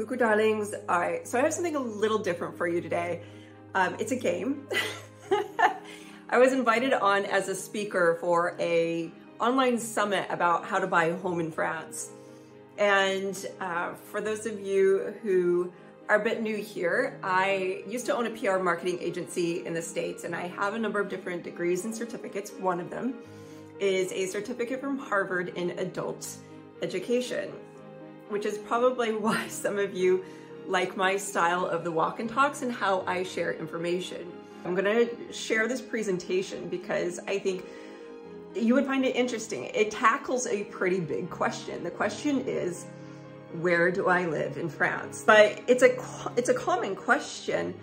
Cuckoo darlings. So I have something a little different for you today. It's a game. I was invited on as a speaker for a online summit about how to buy a home in France. And for those of you who are a bit new here, I used to own a PR marketing agency in the States, and I have a number of different degrees and certificates. One of them is a certificate from Harvard in adult education, which is probably why some of you like my style of the walk and talks and how I share information. I'm gonna share this presentation because I think you would find it interesting. It tackles a pretty big question. The question is, where do I live in France? But it's a common question,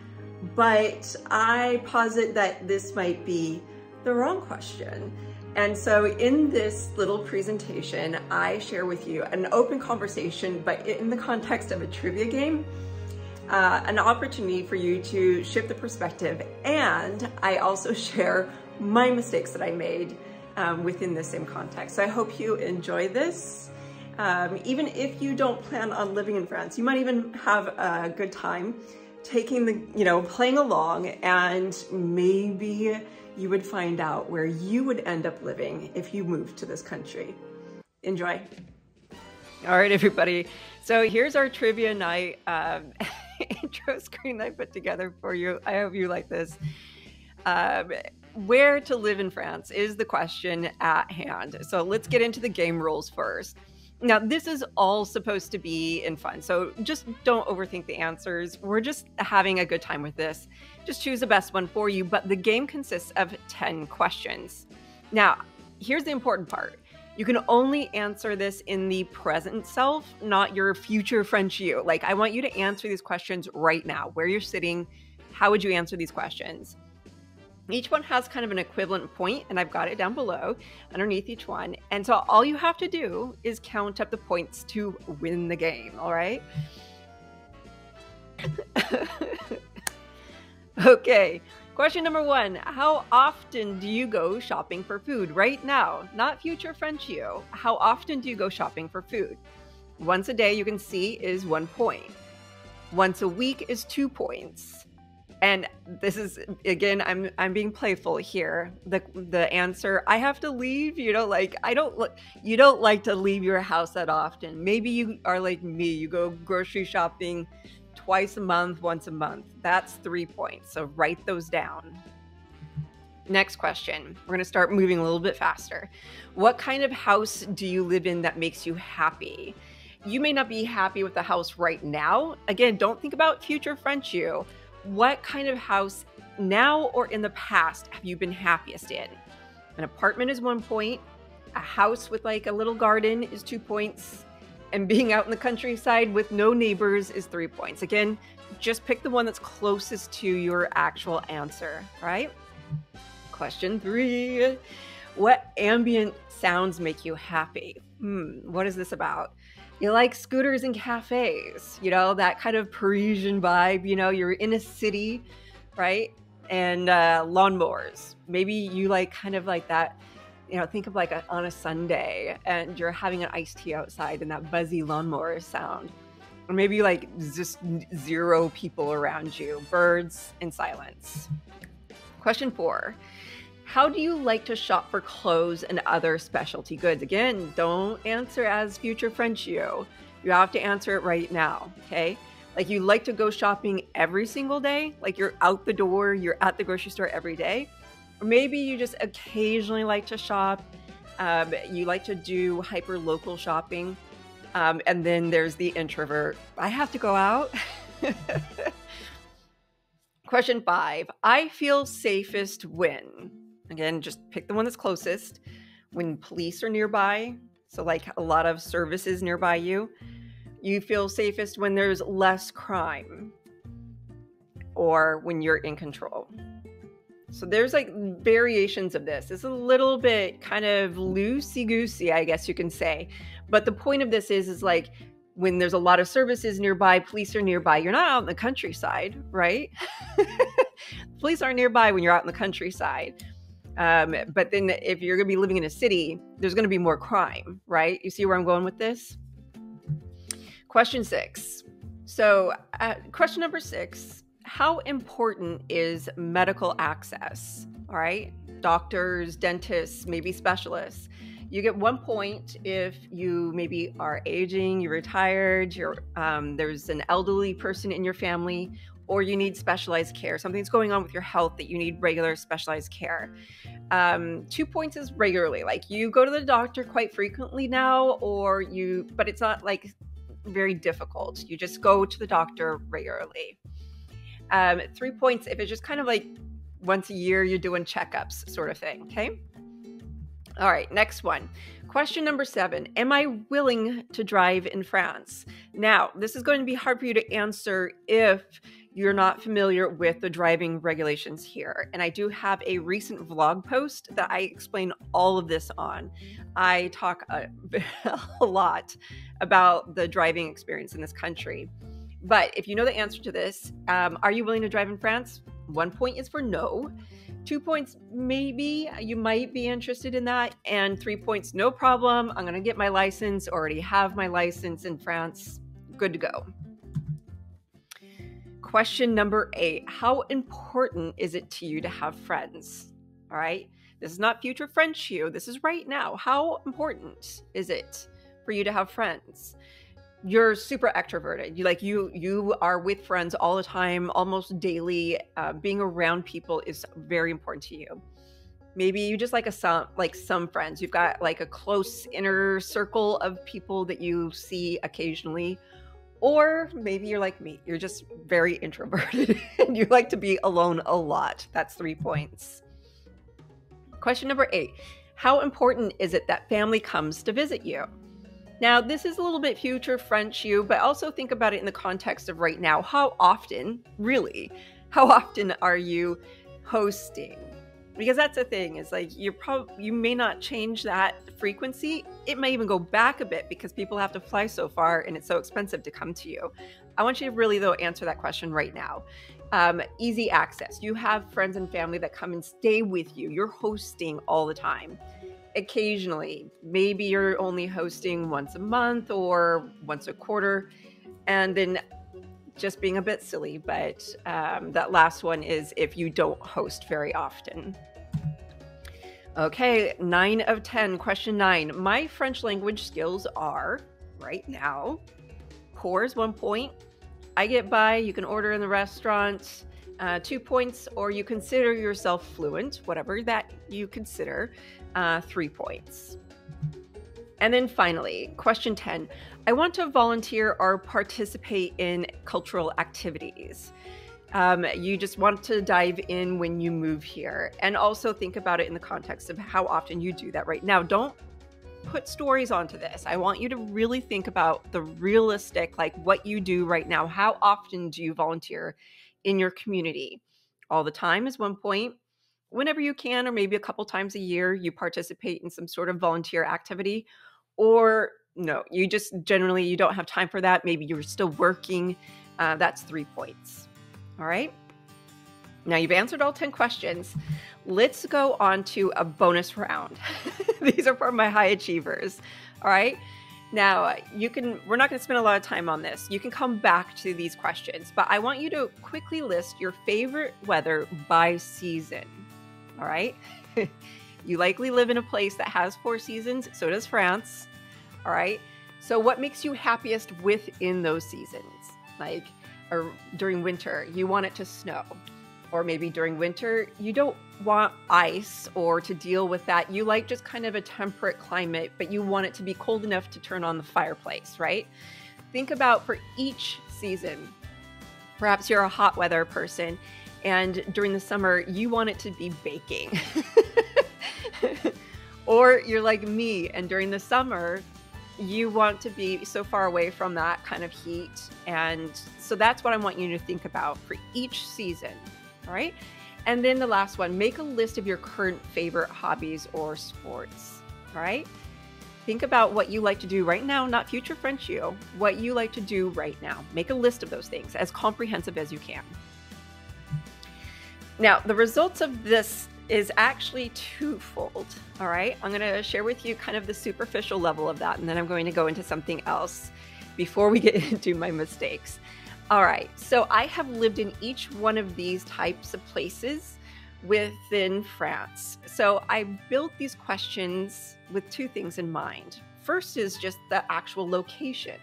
but I posit that this might be the wrong question. And so in this little presentation, I share with you an open conversation, but in the context of a trivia game, an opportunity for you to shift the perspective. And I also share my mistakes that I made within the same context. So I hope you enjoy this. Even if you don't plan on living in France, you might even have a good time taking playing along, and maybe you would find out where you would end up living if you moved to this country. Enjoy. All right, everybody. So here's our trivia night intro screen I put together for you. I hope you like this. Where to live in France is the question at hand. So let's get into the game rules first. Now, this is all supposed to be in fun, so just don't overthink the answers. We're just having a good time with this. Just choose the best one for you, but the game consists of 10 questions. Now, here's the important part. You can only answer this in the present self, not your future French you. Like, I want you to answer these questions right now. Where you're sitting, how would you answer these questions? Each one has kind of an equivalent point, and I've got it down below underneath each one. And so all you have to do is count up the points to win the game, all right? Okay, question number 1. How often do you go shopping for food right now? Not future French you. How often do you go shopping for food? Once a day, you can see, is 1 point. Once a week is 2 points. And this is, again, I'm being playful here. The answer, I have to leave, you don't like to leave your house that often. Maybe you are like me, you go grocery shopping twice a month, once a month. That's 3 points, so write those down. Next question, we're gonna start moving a little bit faster. What kind of house do you live in that makes you happy? You may not be happy with the house right now. Again, don't think about future French you. What kind of house now or in the past have you been happiest in? An apartment is 1 point. A house with like a little garden is 2 points. And being out in the countryside with no neighbors is 3 points. Again, just pick the one that's closest to your actual answer, right? Question 3. What ambient sounds make you happy? What is this about? You like scooters and cafes, that kind of Parisian vibe, you're in a city, right? And lawnmowers. Maybe you like kind of like that, think of like on a Sunday and you're having an iced tea outside and that buzzy lawnmower sound. Or maybe you like just 0 people around you, birds and silence. Question 4. How do you like to shop for clothes and other specialty goods? Again, don't answer as future French you. You have to answer it right now, okay? Like you like to go shopping every single day? Like you're out the door, you're at the grocery store every day? Or maybe you just occasionally like to shop. You like to do hyper-local shopping. And then there's the introvert. I have to go out. Question 5. I feel safest when? Again, just pick the one that's closest. When police are nearby, so like a lot of services nearby you. You feel safest when there's less crime or when you're in control. So there's like variations of this. It's a little bit kind of loosey-goosey, I guess you can say. But the point of this is like when there's a lot of services nearby, police are nearby, you're not out in the countryside, right? Police aren't nearby when you're out in the countryside. But then if you're going to be living in a city, there's going to be more crime, right? You see where I'm going with this? Question 6. So, question number 6, how important is medical access? All right, doctors, dentists, maybe specialists. You get 1 point if you maybe are aging, you're retired, there's an elderly person in your family, or you need specialized care. Something's going on with your health that you need regular specialized care. 2 points is regularly, like you go to the doctor quite frequently now, but it's not like very difficult. You just go to the doctor regularly. 3 points if it's just kind of like once a year you're doing checkups sort of thing, okay? All right, next one. Question number 7, am I willing to drive in France? Now, this is going to be hard for you to answer if you're not familiar with the driving regulations here. And I do have a recent vlog post that I explain all of this on. I talk a lot about the driving experience in this country. But if you know the answer to this, are you willing to drive in France? 1 point is for no. 2 points, maybe you might be interested in that. And 3 points, no problem. I'm going to get my license, already have my license in France. Good to go. Question number 8, how important is it to you to have friends? All right, this is not future French you. This is right now. How important is it for you to have friends? You're super extroverted. You are with friends all the time, almost daily. Being around people is very important to you. Maybe you just like some friends. You've got like a close inner circle of people that you see occasionally. Or maybe you're like me. You're just very introverted and you like to be alone a lot. That's 3 points. Question number 8, how important is it that family comes to visit you? Now, this is a little bit future French you, but also think about it in the context of right now. How often are you hosting? Because that's the thing, is like you may not change that frequency. It may even go back a bit because people have to fly so far and it's so expensive to come to you. I want you to really, though, answer that question right now. Easy access. You have friends and family that come and stay with you. You're hosting all the time. Occasionally, maybe you're only hosting once a month or once a quarter, and then just being a bit silly, but that last one is if you don't host very often. Okay, 9 of 10, question 9. My French language skills are, right now, poor is 1 point. I get by, you can order in the restaurant, 2 points, or you consider yourself fluent, whatever that you consider, 3 points. And then finally, question 10, I want to volunteer or participate in cultural activities. You just want to dive in when you move here, and also think about it in the context of how often you do that right now. Don't put stories onto this. I want you to really think about the realistic, like what you do right now. How often do you volunteer in your community? All the time is 1 point. Whenever you can, or maybe a couple times a year, you participate in some sort of volunteer activity. Or no, you just generally, you don't have time for that. Maybe you're still working. That's 3 points. All right. Now you've answered all 10 questions. Let's go on to a bonus round. These are for my high achievers. All right. Now we're not going to spend a lot of time on this. You can come back to these questions, but I want you to quickly list your favorite weather by season. All right. You likely live in a place that has 4 seasons. So does France. All right. So what makes you happiest within those seasons? Like, or during winter, you want it to snow. Or maybe during winter, you don't want ice or to deal with that. You like just kind of a temperate climate, but you want it to be cold enough to turn on the fireplace, right? Think about for each season. Perhaps you're a hot weather person, and during the summer, you want it to be baking. Or you're like me, and during the summer, you want to be so far away from that kind of heat. And so that's what I want you to think about for each season. All right. And then the last one, make a list of your current favorite hobbies or sports. All right. Think about what you like to do right now, not future French you, what you like to do right now. Make a list of those things, as comprehensive as you can. Now, the results of this is actually twofold. All right. I'm going to share with you kind of the superficial level of that, and then I'm going to go into something else. before we get into my mistakes. All right, so I have lived in each one of these types of places within France. So I built these questions with two things in mind. First is just the actual location.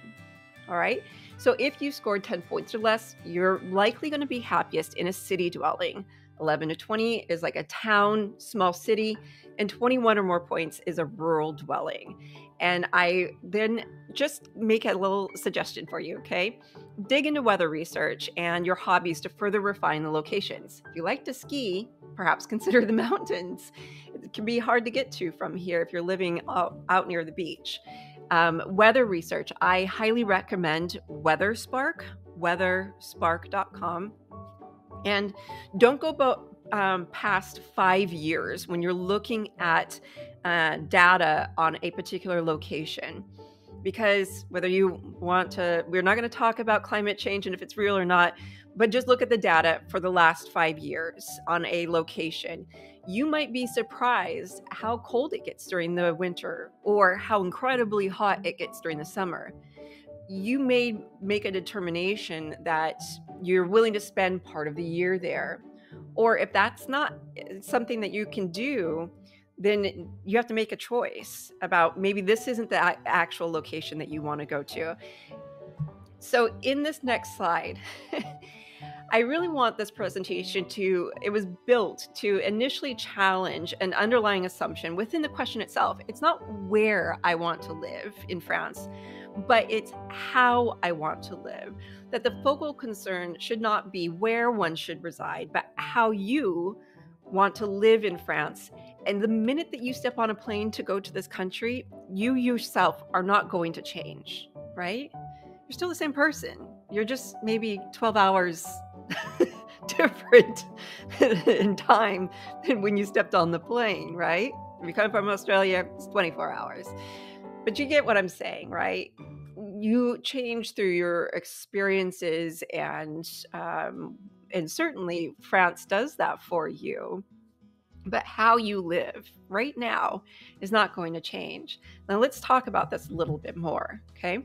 All right, so if you scored 10 points or less, you're likely going to be happiest in a city dwelling. 11 to 20 is like a town, small city, and 21 or more points is a rural dwelling. And I then just make a little suggestion for you, okay? Dig into weather research and your hobbies to further refine the locations. If you like to ski, perhaps consider the mountains. It can be hard to get to from here if you're living out near the beach. Weather research, I highly recommend weatherspark.com. And don't go past 5 years when you're looking at data on a particular location. Because whether you want to, we're not going to talk about climate change and if it's real or not, but just look at the data for the last 5 years on a location. You might be surprised how cold it gets during the winter or how incredibly hot it gets during the summer. You may make a determination that you're willing to spend part of the year there. Or if that's not something that you can do, then you have to make a choice about maybe this isn't the actual location that you want to go to. So in this next slide, I really want this presentation it was built to initially challenge an underlying assumption within the question itself. It's not where I want to live in France, but it's how I want to live. That the focal concern should not be where one should reside, but how you want to live in France. And the minute that you step on a plane to go to this country, you yourself are not going to change, right? You're still the same person. You're just maybe 12 hours different in time than when you stepped on the plane, right? If you come from Australia, it's 24 hours. But you get what I'm saying, right? You change through your experiences, and certainly France does that for you. But how you live right now is not going to change. Now let's talk about this a little bit more, okay?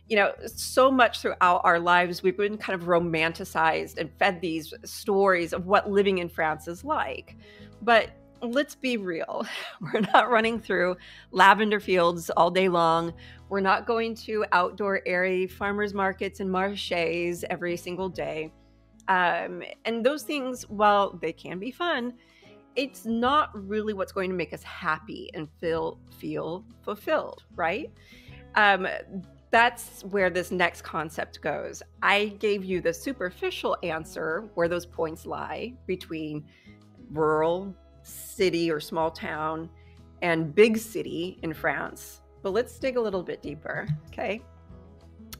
You know, so much throughout our lives, we've been kind of romanticized and fed these stories of what living in France is like. But let's be real. We're not running through lavender fields all day long. We're not going to outdoor airy farmers markets and marchés every single day. And those things, while they can be fun, it's not really what's going to make us happy and feel fulfilled, right? That's where this next concept goes. I gave you the superficial answer where those points lie between rural, city or small town, and big city in France. But let's dig a little bit deeper, okay?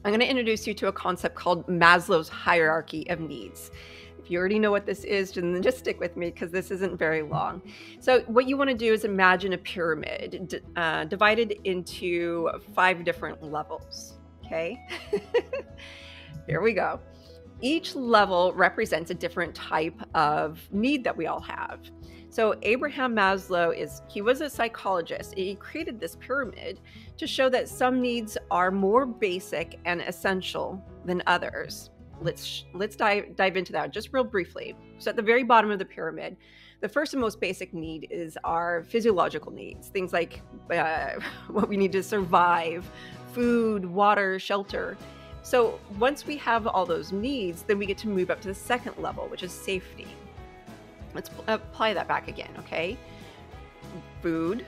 I'm going to introduce you to a concept called Maslow's hierarchy of needs. If you already know what this is, then just stick with me because this isn't very long. So what you want to do is imagine a pyramid divided into 5 different levels, okay? Here we go. Each level represents a different type of need that we all have. So Abraham Maslow he was a psychologist. He created this pyramid to show that some needs are more basic and essential than others. Let's dive into that just real briefly. So at the very bottom of the pyramid, the first and most basic need is our physiological needs, things like what we need to survive, food, water, shelter. So once we have all those needs, then we get to move up to the second level, which is safety. Let's apply that back again, okay? Food,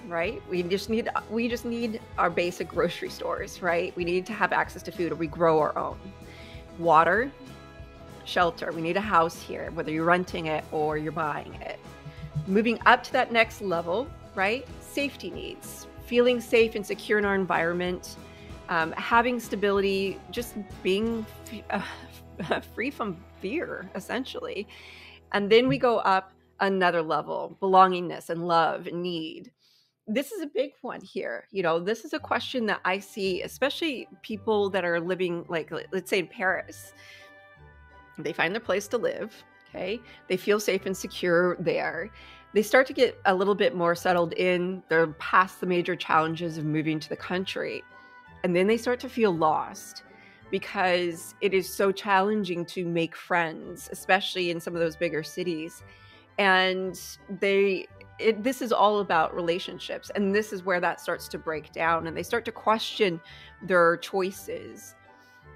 right? We just need our basic grocery stores, right? We need to have access to food, or we grow our own. Water, shelter. We need a house here, whether you're renting it or you're buying it. Moving up to that next level, right? Safety needs, feeling safe and secure in our environment, having stability, just being free from fear, essentially. And then we go up another level, belongingness and love and need. This is a big one here. You know, this is a question that I see, especially people that are living, like, let's say in Paris. They find their place to live, okay? They feel safe and secure there. They start to get a little bit more settled in. They're past the major challenges of moving to the country. And then they start to feel lost because it is so challenging to make friends, especially in some of those bigger cities. And this is all about relationships. And this is where that starts to break down and they start to question their choices.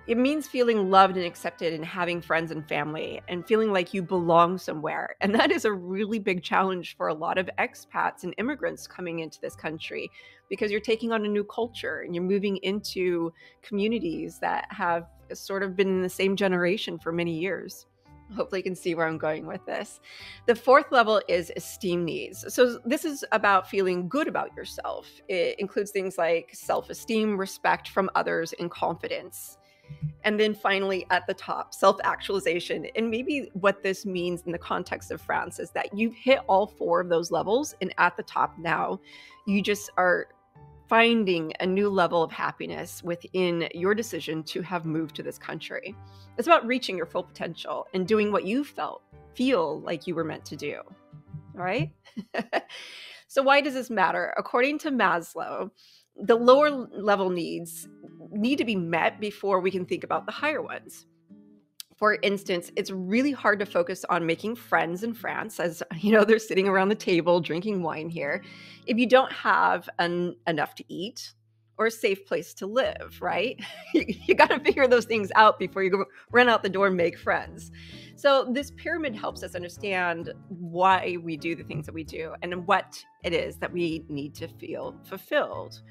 It means feeling loved and accepted and having friends and family and feeling like you belong somewhere. And that is a really big challenge for a lot of expats and immigrants coming into this country because you're taking on a new culture and you're moving into communities that have sort of been in the same generation for many years. Hopefully you can see where I'm going with this. The fourth level is esteem needs. So this is about feeling good about yourself. It includes things like self-esteem, respect from others, and confidence. And then finally at the top, self-actualization. And maybe what this means in the context of France is that you've hit all four of those levels. And at the top now, you just are finding a new level of happiness within your decision to have moved to this country. It's about reaching your full potential and doing what you feel like you were meant to do. All right? So why does this matter? According to Maslow, the lower level needs need to be met before we can think about the higher ones. For instance, it's really hard to focus on making friends in France, as you know, they're sitting around the table drinking wine here, if you don't have enough to eat or a safe place to live, right? You got to figure those things out before you run out the door and make friends. So this pyramid helps us understand why we do the things that we do and what it is that we need to feel fulfilled.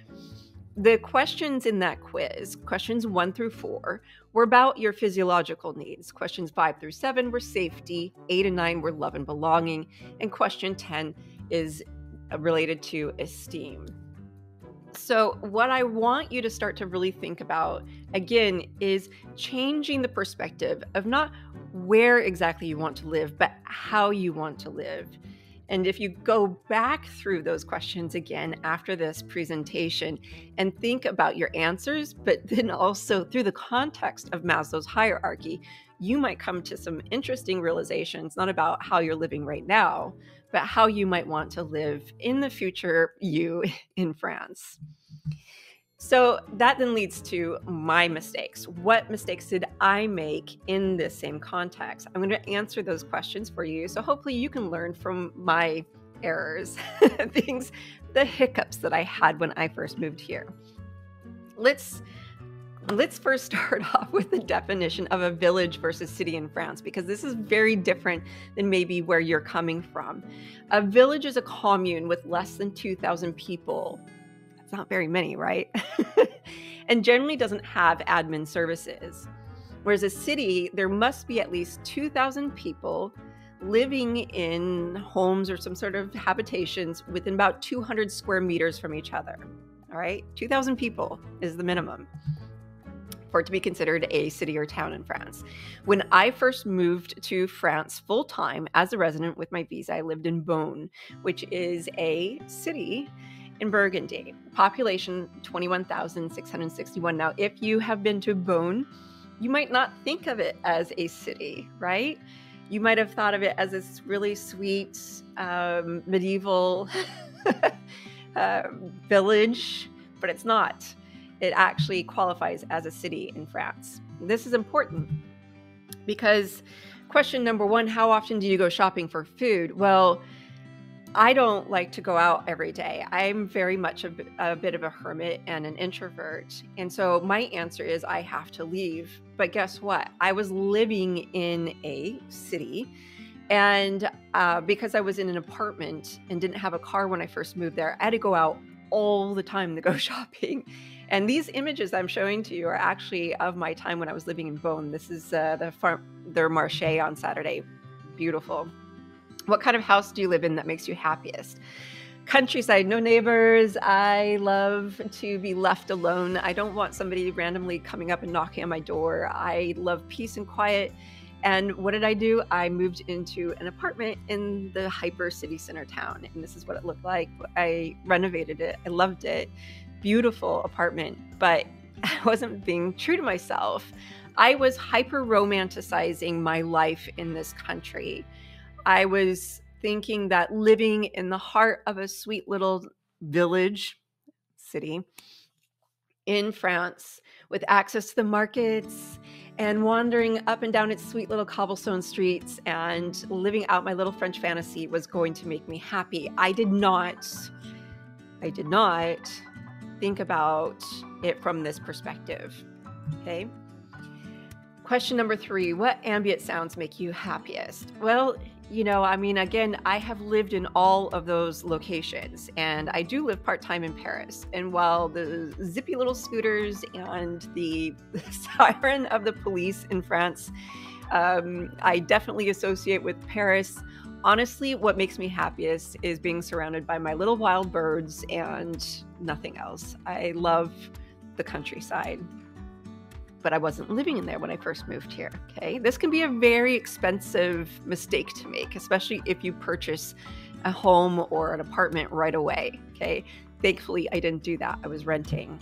The questions in that quiz, questions 1 through 4, were about your physiological needs. Questions 5 through 7 were safety, 8 and 9 were love and belonging, and question 10 is related to esteem. So what I want you to start to really think about, again, is changing the perspective of not where exactly you want to live, but how you want to live. And if you go back through those questions again after this presentation and think about your answers, but then also through the context of Maslow's hierarchy, you might come to some interesting realizations, not about how you're living right now, but how you might want to live in the future you in France. So that then leads to my mistakes. What mistakes did I make in this same context? I'm going to answer those questions for you. So hopefully you can learn from my errors, the hiccups that I had when I first moved here. Let's first start off with the definition of a village versus city in France, because this is very different than maybe where you're coming from. A village is a commune with less than 2,000 people. That's not very many, right? And generally doesn't have admin services. Whereas a city, there must be at least 2,000 people living in homes or some sort of habitations within about 200 square meters from each other. All right, 2,000 people is the minimum for it to be considered a city or town in France. When I first moved to France full-time as a resident with my visa, I lived in Beaune, which is a city in Burgundy. Population 21,661. Now, if you have been to Beaune, you might not think of it as a city, right? You might have thought of it as this really sweet medieval village, but it's not. It actually qualifies as a city in France. This is important because question number 1, how often do you go shopping for food? Well, I don't like to go out every day. I'm very much a bit of a hermit and an introvert. And so my answer is I have to leave. But guess what? I was living in a city, and because I was in an apartment and didn't have a car when I first moved there, I had to go out all the time to go shopping. And these images I'm showing to you are actually of my time when I was living in Beaune. This is their marché on Saturday. Beautiful. What kind of house do you live in that makes you happiest? Countryside, no neighbors. I love to be left alone. I don't want somebody randomly coming up and knocking on my door. I love peace and quiet. And what did I do? I moved into an apartment in the hyper city center town. And this is what it looked like. I renovated it. I loved it. Beautiful apartment, but I wasn't being true to myself. I was hyper romanticizing my life in this country. I was thinking that living in the heart of a sweet little village, city, in France with access to the markets and wandering up and down its sweet little cobblestone streets and living out my little French fantasy was going to make me happy. I did not think about it from this perspective. Okay. Question number 3, what ambient sounds make you happiest? Well, I mean, again, I have lived in all of those locations, and I do live part-time in Paris. And while the zippy little scooters and the siren of the police in France, I definitely associate with Paris. Honestly, what makes me happiest is being surrounded by my little wild birds and nothing else. I love the countryside. But I wasn't living in there when I first moved here, okay? This can be a very expensive mistake to make, especially if you purchase a home or an apartment right away, okay? Thankfully, I didn't do that. I was renting.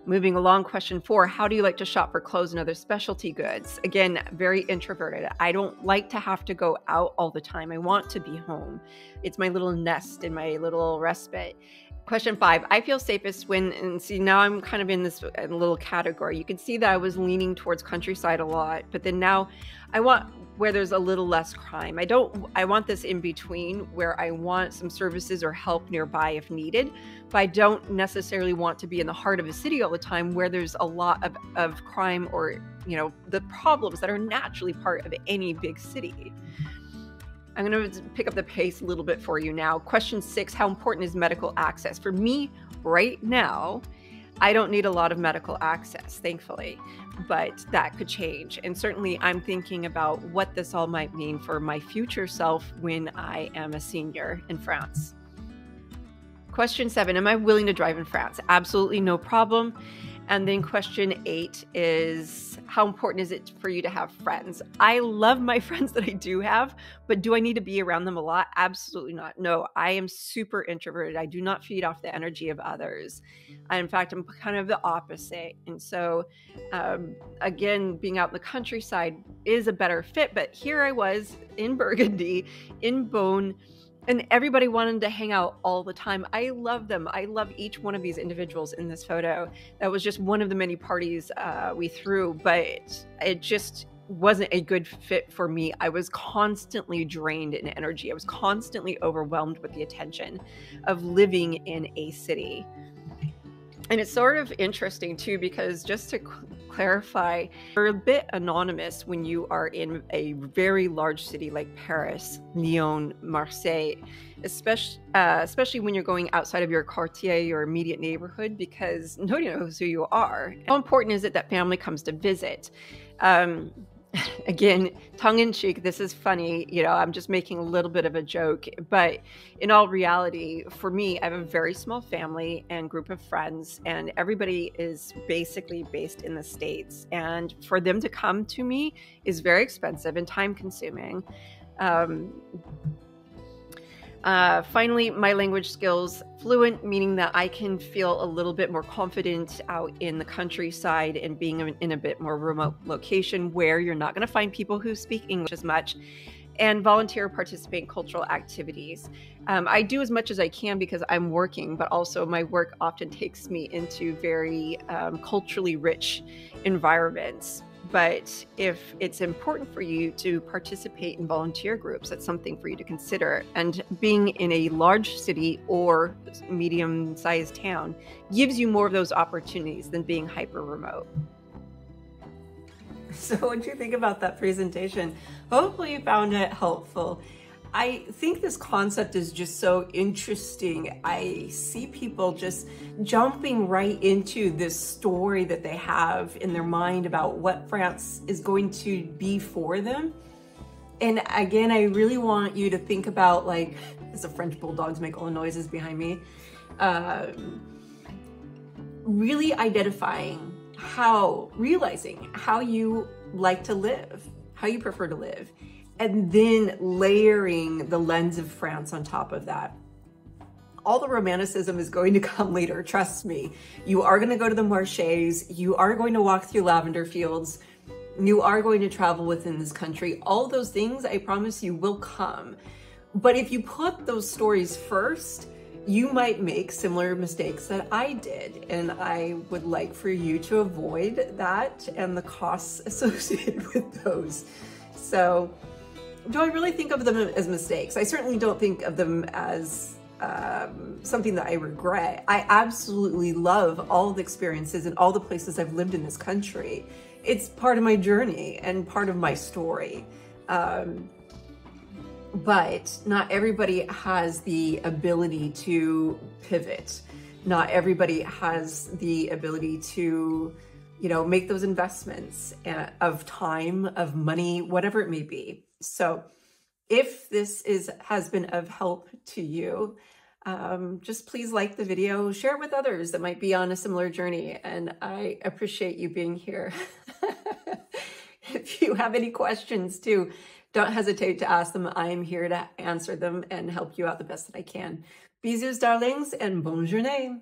Moving along, question 4, how do you like to shop for clothes and other specialty goods? Again, very introverted. I don't like to have to go out all the time. I want to be home. It's my little nest and my little respite. Question 5, I feel safest when, and see, now I'm kind of in this little category. You can see that I was leaning towards countryside a lot, but then now I want where there's a little less crime. I want this in between where I want some services or help nearby if needed, but I don't necessarily want to be in the heart of a city all the time where there's a lot of crime or, the problems that are naturally part of any big city. I'm going to pick up the pace a little bit for you now. Question 6, how important is medical access? For me, right now, I don't need a lot of medical access, thankfully, but that could change. And certainly I'm thinking about what this all might mean for my future self when I am a senior in France. Question 7, am I willing to drive in France? Absolutely no problem. And then question 8 is, how important is it for you to have friends? I love my friends that I do have, but do I need to be around them a lot? Absolutely not. No, I am super introverted. I do not feed off the energy of others. In fact, I'm kind of the opposite. And so, again, being out in the countryside is a better fit. But here I was in Burgundy, in Beaune, and everybody wanted to hang out all the time. I love them. I love each one of these individuals in this photo. That was just one of the many parties we threw, but it just wasn't a good fit for me. I was constantly drained in energy. I was constantly overwhelmed with the attention of living in a city. And it's sort of interesting too, because just to clarify, you're a bit anonymous when you are in a very large city like Paris, Lyon, Marseille, especially when you're going outside of your quartier, your immediate neighborhood, because nobody knows who you are. How important is it that family comes to visit? Again, tongue-in-cheek, this is funny, I'm just making a little bit of a joke, but in all reality, for me, I have a very small family and group of friends, and everybody is basically based in the States, and for them to come to me is very expensive and time-consuming. Finally, my language skills, fluent, meaning that I can feel a little bit more confident out in the countryside and being in a bit more remote location where you're not going to find people who speak English as much, and volunteer, participate in cultural activities. I do as much as I can because I'm working, but also my work often takes me into very culturally rich environments. But if it's important for you to participate in volunteer groups, that's something for you to consider. And being in a large city or medium-sized town gives you more of those opportunities than being hyper remote. So what do you think about that presentation? Hopefully you found it helpful. I think this concept is just so interesting. I see people just jumping right into this story that they have in their mind about what France is going to be for them. And again, I really want you to think about, like, as the French bulldogs make all the noises behind me, really realizing how you like to live, how you prefer to live, and then layering the lens of France on top of that. All the romanticism is going to come later, trust me. You are going to go to the marchés, you are going to walk through lavender fields, you are going to travel within this country. All those things, I promise you, will come. But if you put those stories first, You might make similar mistakes that I did, and I would like for you to avoid that and the costs associated with those. So, do I really think of them as mistakes? I certainly don't think of them as something that I regret. I absolutely love all the experiences and all the places I've lived in this country. It's part of my journey and part of my story. But not everybody has the ability to pivot. Not everybody has the ability to, make those investments of time, of money, whatever it may be. So if this has been of help to you, just please like the video, share it with others that might be on a similar journey. And I appreciate you being here. If you have any questions too, don't hesitate to ask them. I am here to answer them and help you out the best that I can. Bisous, darlings, and bonne journée.